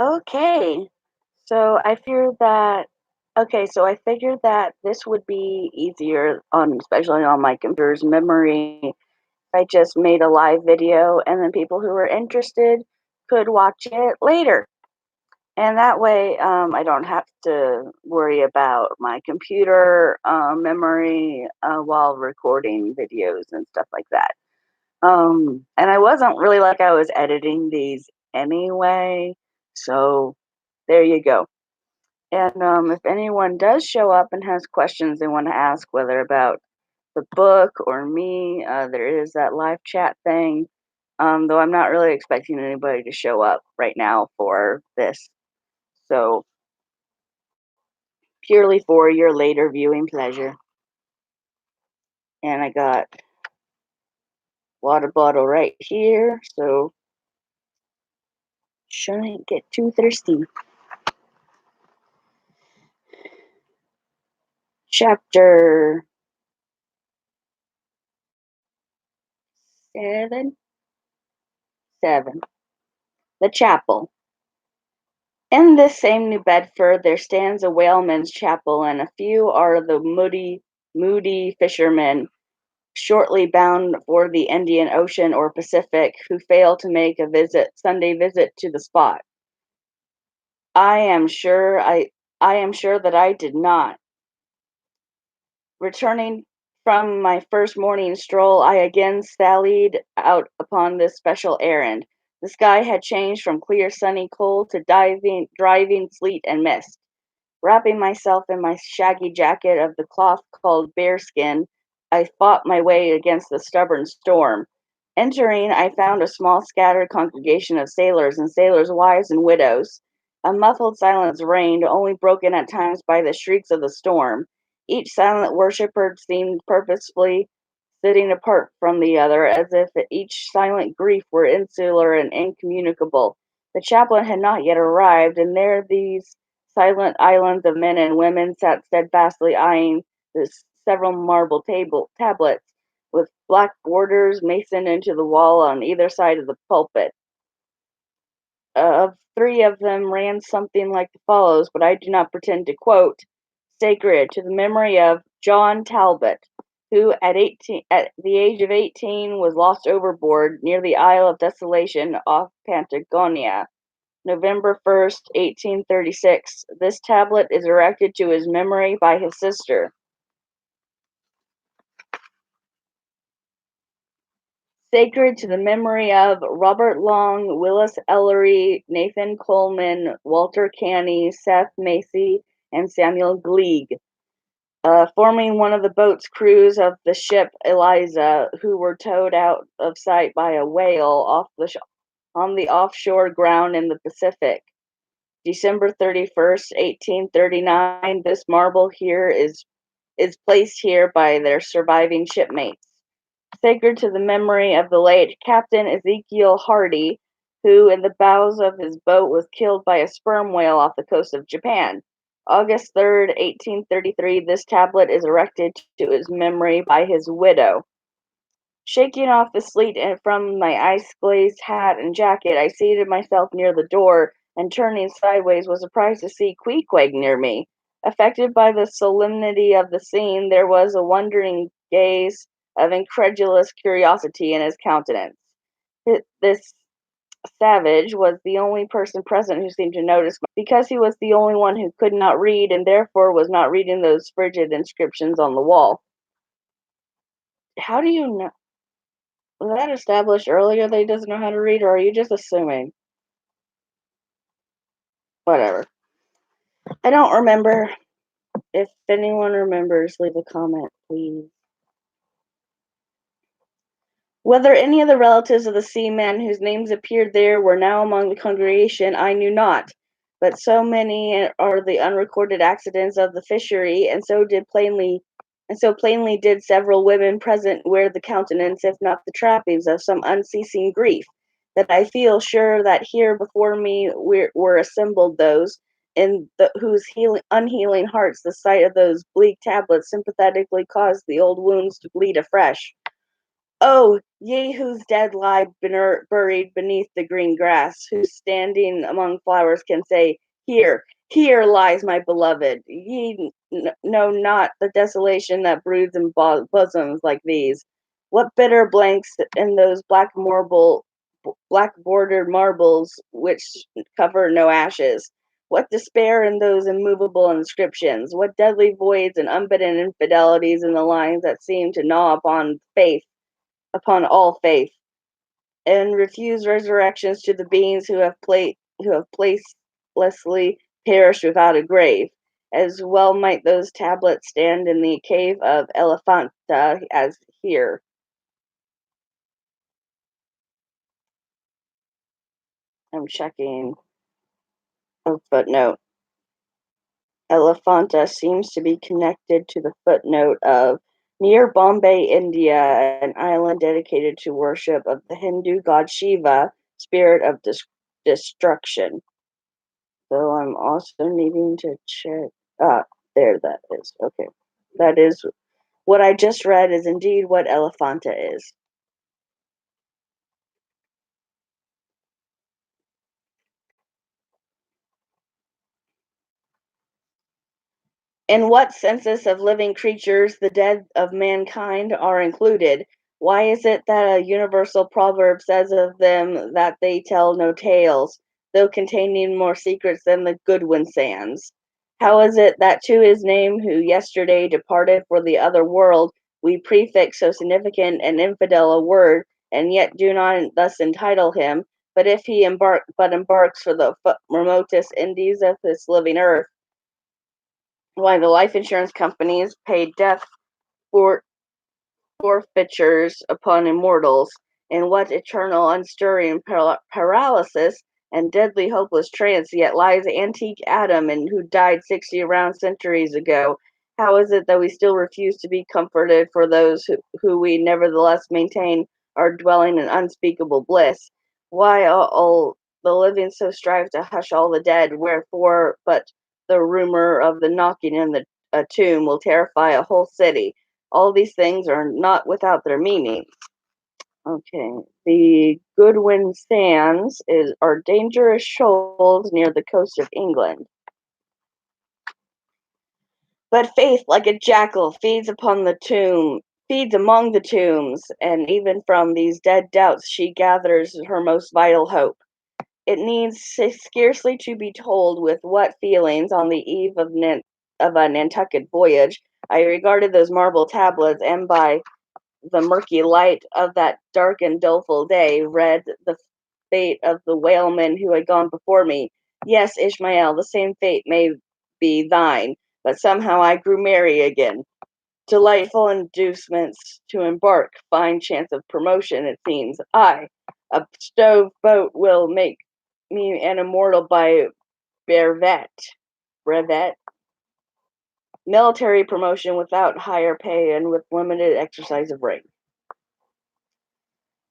Okay. So I figured that so I figured that this would be easier on especially on my computer's memory if I just made a live video and then people who were interested could watch it later. And that way, I don't have to worry about my computer memory while recording videos and stuff like that. And I wasn't really like I was editing these anyway, so there you go. And if anyone does show up and has questions they want to ask, whether about the book or me, there is that live chat thing. Though I'm not really expecting anybody to show up right now for this. So purely for your later viewing pleasure. And I got water bottle right here, so shouldn't get too thirsty. Chapter 7. 7. The Chapel. In this same New Bedford there stands a whaleman's chapel, and a few are the moody fishermen, shortly bound for the Indian Ocean or Pacific, who fail to make a Sunday visit to the spot. I am sure that I did not. Returning from my first morning stroll, I again sallied out upon this special errand. The sky had changed from clear sunny cold to driving sleet and mist. Wrapping myself in my shaggy jacket of the cloth called bearskin, I fought my way against the stubborn storm. Entering, I found a small scattered congregation of sailors and sailors' wives and widows. A muffled silence reigned, only broken at times by the shrieks of the storm. Each silent worshipper seemed purposefully sitting apart from the other, as if each silent grief were insular and incommunicable. The chaplain had not yet arrived, and there these silent islands of men and women sat steadfastly eyeing the several marble tablets with black borders masoned into the wall on either side of the pulpit. Of three of them ran something like follows, but I do not pretend to quote: "Sacred to the memory of John Talbot, who at the age of 18 was lost overboard near the Isle of Desolation off Patagonia, November 1st, 1836. This tablet is erected to his memory by his sister. Sacred to the memory of Robert Long, Willis Ellery, Nathan Coleman, Walter Canny, Seth Macy, and Samuel Gleig, forming one of the boat's crews of the ship Eliza, who were towed out of sight by a whale on the offshore ground in the Pacific. December 31st, 1839. This marble here is placed here by their surviving shipmates. Sacred to the memory of the late Captain Ezekiel Hardy, who in the bows of his boat was killed by a sperm whale off the coast of Japan. August 3rd, 1833. This tablet is erected to his memory by his widow. Shaking off the sleet from my ice-glazed hat and jacket, I seated myself near the door, and turning sideways was surprised to see Queequeg near me. Affected by the solemnity of the scene, there was a wondering gaze of incredulous curiosity in his countenance. This savage was the only person present who seemed to notice because he was the only one who could not read, and therefore was not reading those frigid inscriptions on the wall. How do you know? Was that established earlier that he doesn't know how to read, or are you just assuming? Whatever. I don't remember. If anyone remembers, leave a comment, please. Whether any of the relatives of the seamen whose names appeared there were now among the congregation, I knew not. But so many are the unrecorded accidents of the fishery, and so plainly did several women present wear the countenance, if not the trappings, of some unceasing grief, that I feel sure that here before me were assembled those in whose unhealing hearts the sight of those bleak tablets sympathetically caused the old wounds to bleed afresh. Oh, ye whose dead lie buried beneath the green grass, who standing among flowers can say, Here, here lies my beloved. Ye know not the desolation that broods in bosoms like these. What bitter blanks in those black bordered marbles which cover no ashes. What despair in those immovable inscriptions. What deadly voids and unbidden infidelities in the lines that seem to gnaw upon all faith, and refuse resurrections to the beings who have placelessly perished without a grave. As well might those tablets stand in the cave of Elephanta as here. I'm checking a footnote. Elephanta seems to be connected to the footnote of near Bombay, India, an island dedicated to worship of the Hindu god Shiva, spirit of destruction. So I'm also needing to check. Ah, there that is. Okay. That is what I just read is indeed what Elephanta is. In what census of living creatures the dead of mankind are included? Why is it that a universal proverb says of them that they tell no tales, though containing more secrets than the Goodwin sands? How is it that to his name who yesterday departed for the other world we prefix so significant and infidel a word, and yet do not thus entitle him, but if he embarks for the remotest Indies of this living earth, why the life insurance companies pay death for forfeitures upon immortals, in what eternal unstirring paralysis and deadly hopeless trance yet lies antique Adam, and who died 60 round centuries ago? How is it that we still refuse to be comforted for those who we nevertheless maintain are dwelling in unspeakable bliss? Why all the living so strive to hush all the dead? Wherefore, but the rumor of the knocking in the a tomb will terrify a whole city. All these things are not without their meaning. Okay. The Goodwin Sands are dangerous shoals near the coast of England. But faith, like a jackal, feeds among the tombs, and even from these dead doubts she gathers her most vital hope. It needs scarcely to be told with what feelings, on the eve of a Nantucket voyage, I regarded those marble tablets, and by the murky light of that dark and doleful day, read the fate of the whalemen who had gone before me. Yes, Ishmael, the same fate may be thine, but somehow I grew merry again. Delightful inducements to embark, fine chance of promotion, it seems. A stove boat will make me an immortal by brevet. Brevet? Military promotion without higher pay and with limited exercise of rank.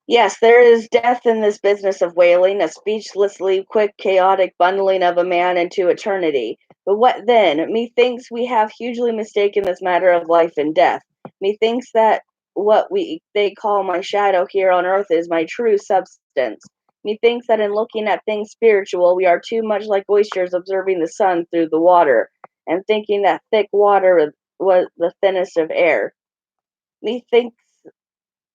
Yes, there is death in this business of whaling, a speechlessly quick, chaotic bundling of a man into eternity. But what then? Methinks we have hugely mistaken this matter of life and death. Methinks that what they call my shadow here on earth is my true substance. Methinks that in looking at things spiritual, we are too much like oysters observing the sun through the water, and thinking that thick water was the thinnest of air. Methinks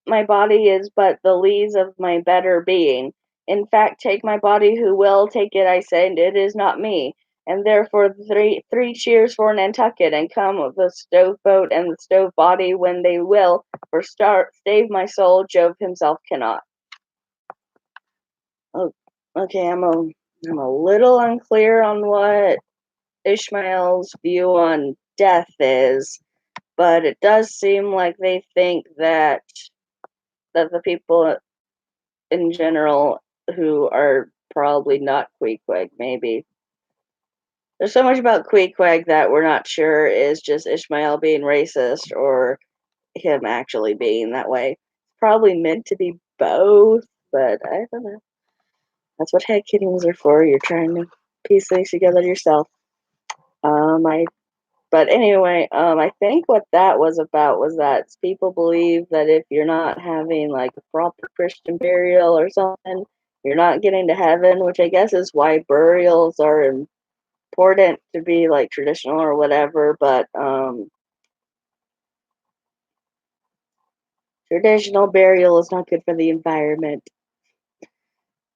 my body is but the lees of my better being. In fact, take my body who will, take it, I say, and it is not me. And therefore three cheers for Nantucket, and come of the stove boat and the stove body when they will, for stave my soul, Jove himself cannot. Oh, okay, I'm a little unclear on what Ishmael's view on death is, but it does seem like they think that the people in general who are probably not Queequeg, maybe. There's so much about Queequeg that we're not sure is just Ishmael being racist or him actually being that way. Probably meant to be both, but I don't know. That's what head kittings are for. You're trying to piece things together yourself. I But anyway, I think what that was about was that people believe that if you're not having like a proper Christian burial or something, you're not getting to heaven, which I guess is why burials are important to be like traditional or whatever. But traditional burial is not good for the environment.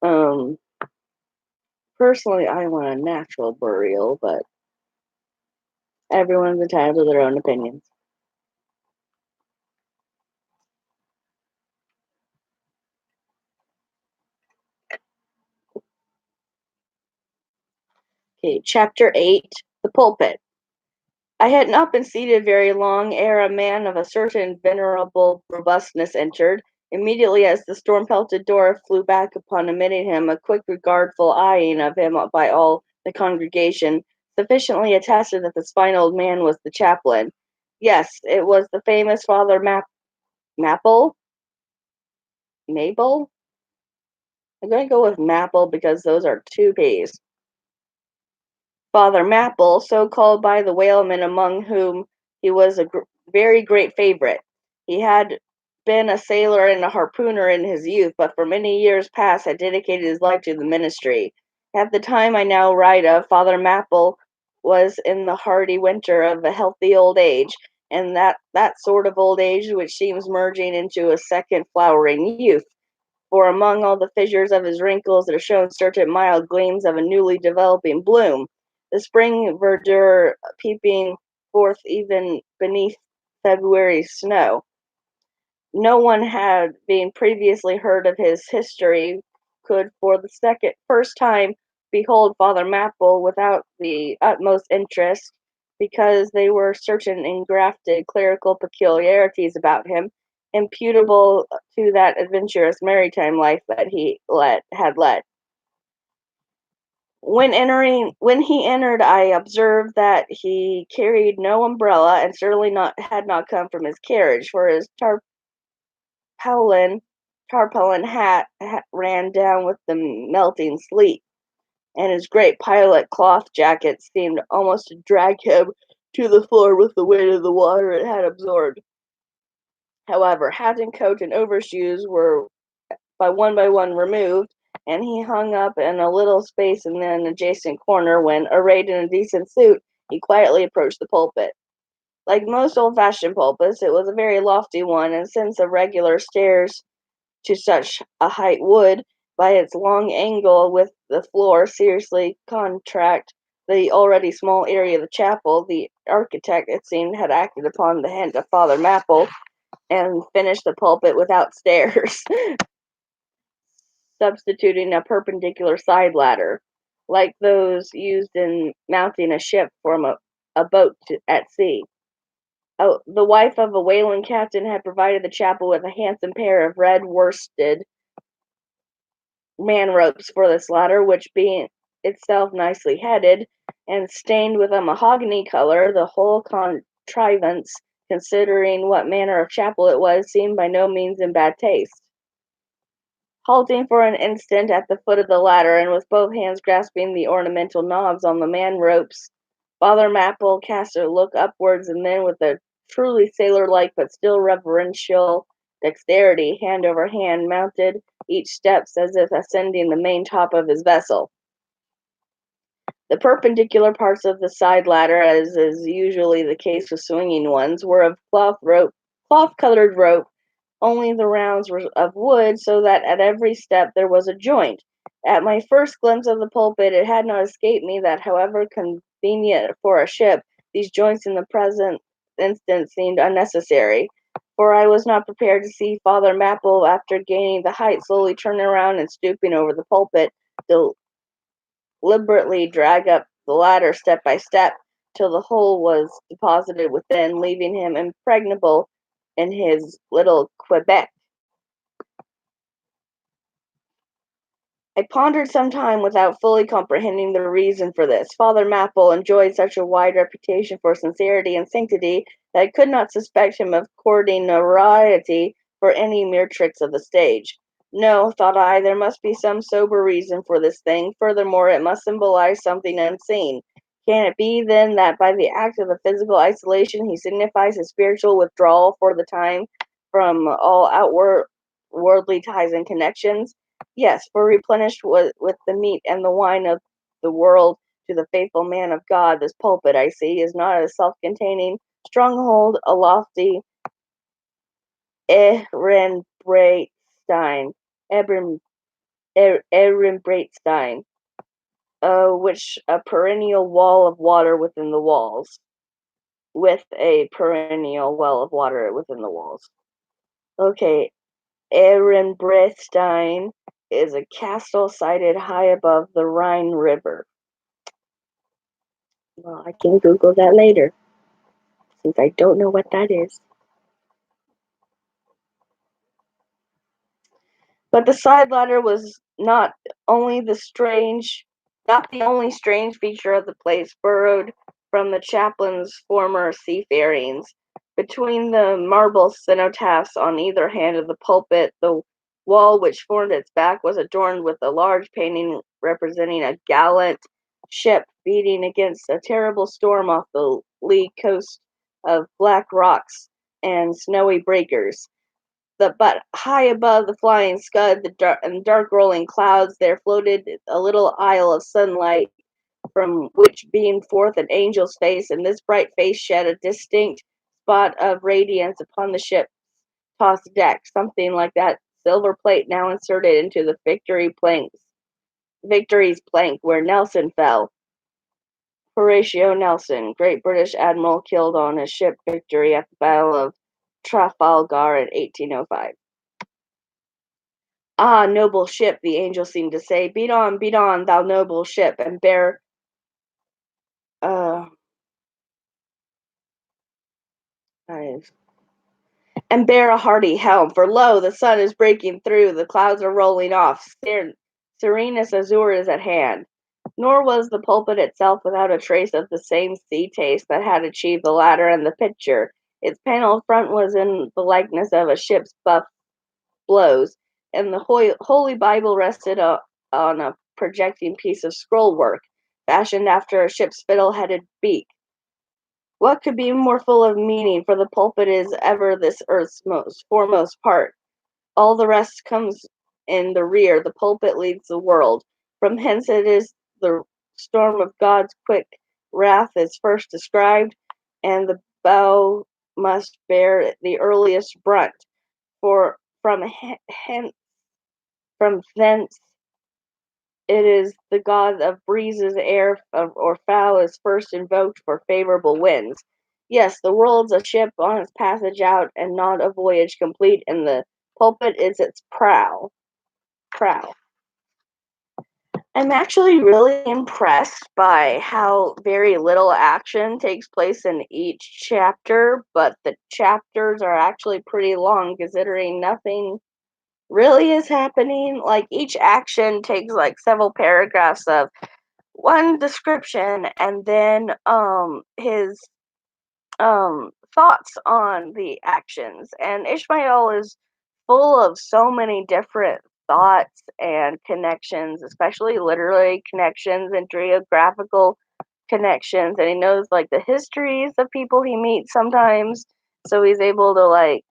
Um, Personally, I want a natural burial, but everyone's entitled to their own opinions. Okay, chapter 8, the pulpit. I had not been seated very long ere a man of a certain venerable robustness entered. Immediately as the storm-pelted door flew back upon admitting him, a quick regardful eyeing of him by all the congregation sufficiently attested that this fine old man was the chaplain. Yes, it was the famous Father Mapple? Mabel? I'm going to go with Mapple because those are two P's. Father Mapple, so called by the whalemen, among whom he was a very great favorite. He had been a sailor and a harpooner in his youth, but for many years past had dedicated his life to the ministry. At the time I now write of, Father Mapple was in the hardy winter of a healthy old age, and that sort of old age which seems merging into a second flowering youth. For among all the fissures of his wrinkles there shone certain mild gleams of a newly developing bloom, the spring verdure peeping forth even beneath February's snow. No one had been previously heard of his history could for the first time behold Father Mapple without the utmost interest, because they were certain engrafted clerical peculiarities about him, imputable to that adventurous maritime life that he had led. When he entered, I observed that he carried no umbrella, and certainly had not come from his carriage, for his tarpaulin hat ran down with the melting sleet, and his great pilot cloth jacket seemed almost to drag him to the floor with the weight of the water it had absorbed. However, hat and coat and overshoes were by one removed, and he hung up in a little space in an adjacent corner when, arrayed in a decent suit, he quietly approached the pulpit. Like most old-fashioned pulpits, it was a very lofty one, and since a regular stairs to such a height would, by its long angle with the floor, seriously contract the already small area of the chapel, the architect, it seemed, had acted upon the hint of Father Mapple, and finished the pulpit without stairs, substituting a perpendicular side ladder, like those used in mounting a ship from a boat at sea. Oh, the wife of a whaling captain had provided the chapel with a handsome pair of red worsted man ropes for this ladder, which being itself nicely headed and stained with a mahogany color, the whole contrivance, considering what manner of chapel it was, seemed by no means in bad taste. Halting for an instant at the foot of the ladder, and with both hands grasping the ornamental knobs on the man ropes, Father Mapple cast a look upwards, and then, with a truly sailor-like but still reverential dexterity, hand over hand, mounted each steps as if ascending the main top of his vessel. The perpendicular parts of the side ladder, as is usually the case with swinging ones, were of cloth-colored rope. Only the rounds were of wood, so that at every step there was a joint. At my first glimpse of the pulpit, it had not escaped me that, however convenient for a ship, these joints in the present instance seemed unnecessary, for I was not prepared to see Father Mapple, after gaining the height, slowly turning around and stooping over the pulpit, deliberately drag up the ladder step by step till the whole was deposited within, leaving him impregnable in his little Quebec. I pondered some time without fully comprehending the reason for this. Father Mapple enjoyed such a wide reputation for sincerity and sanctity that I could not suspect him of courting notoriety for any mere tricks of the stage. No, thought I, there must be some sober reason for this thing. Furthermore, it must symbolize something unseen. Can it be, then, that by the act of the physical isolation he signifies his spiritual withdrawal for the time from all outward worldly ties and connections? Yes, for replenished with the meat and the wine of the world to the faithful man of God, this pulpit, I see, is not a self-containing stronghold, a lofty Ehrenbreitstein, Ehrenbreitstein, which a perennial wall of water within the walls, with a perennial well of water within the walls. Okay, Ehrenbreitstein is a castle sited high above the Rhine River. Well, I can Google that later, since I don't know what that is. But the side ladder was not the only strange feature of the place, borrowed from the chaplain's former seafarings. Between the marble cenotaphs on either hand of the pulpit, the wall which formed its back was adorned with a large painting representing a gallant ship beating against a terrible storm off the lee coast of black rocks and snowy breakers. But high above the flying scud and dark rolling clouds, there floated a little isle of sunlight, from which beamed forth an angel's face, and this bright face shed a distinct spot of radiance upon the ship's tossed deck, something like that silver plate now inserted into the Victory's plank where Nelson fell. Horatio Nelson, great British admiral, killed on his ship Victory at the Battle of Trafalgar in 1805. Ah, noble ship, the angel seemed to say, beat on, thou noble ship, and uh, bear a hearty helm, for lo, the sun is breaking through, the clouds are rolling off, serenest azure is at hand. Nor was the pulpit itself without a trace of the same sea taste that had achieved the ladder and the picture. Its paneled front was in the likeness of a ship's buff blows, and the Holy Bible rested on a projecting piece of scroll work, fashioned after a ship's fiddle-headed beak. What could be more full of meaning, for the pulpit is ever this earth's foremost part. All the rest comes in the rear. The pulpit leads the world. From hence it is the storm of God's quick wrath is first described, and the bow must bear the earliest brunt. For from thence it is the god of breezes, air, or foul is first invoked for favorable winds. Yes, the world's a ship on its passage out, and not a voyage complete, and the pulpit is its prow. I'm actually really impressed by how very little action takes place in each chapter, but the chapters are actually pretty long considering nothing really is happening. Like each action takes like several paragraphs of one description and then his thoughts on the actions. And Ishmael is full of so many different thoughts and connections, especially literary connections and geographical connections. And he knows like the histories of people he meets sometimes. So he's able to like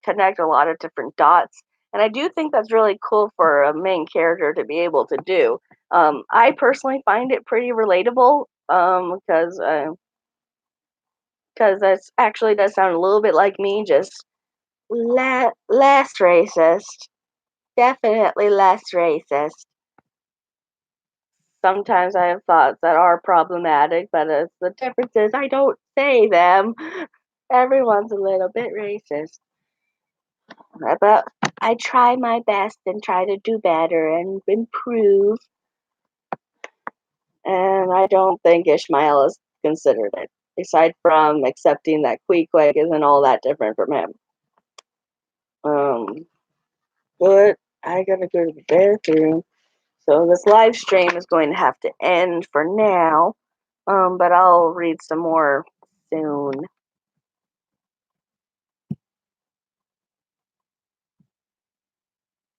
connect a lot of different dots. And I do think that's really cool for a main character to be able to do. I personally find it pretty relatable because that actually does sound a little bit like me, just less racist. Definitely less racist. Sometimes I have thoughts that are problematic, but the difference is I don't say them. Everyone's a little bit racist. But I try my best and try to do better and improve. And I don't think Ishmael is considered it, aside from accepting that Queequeg isn't all that different from him. But I gotta go to the bathroom. So this live stream is going to have to end for now. But I'll read some more soon.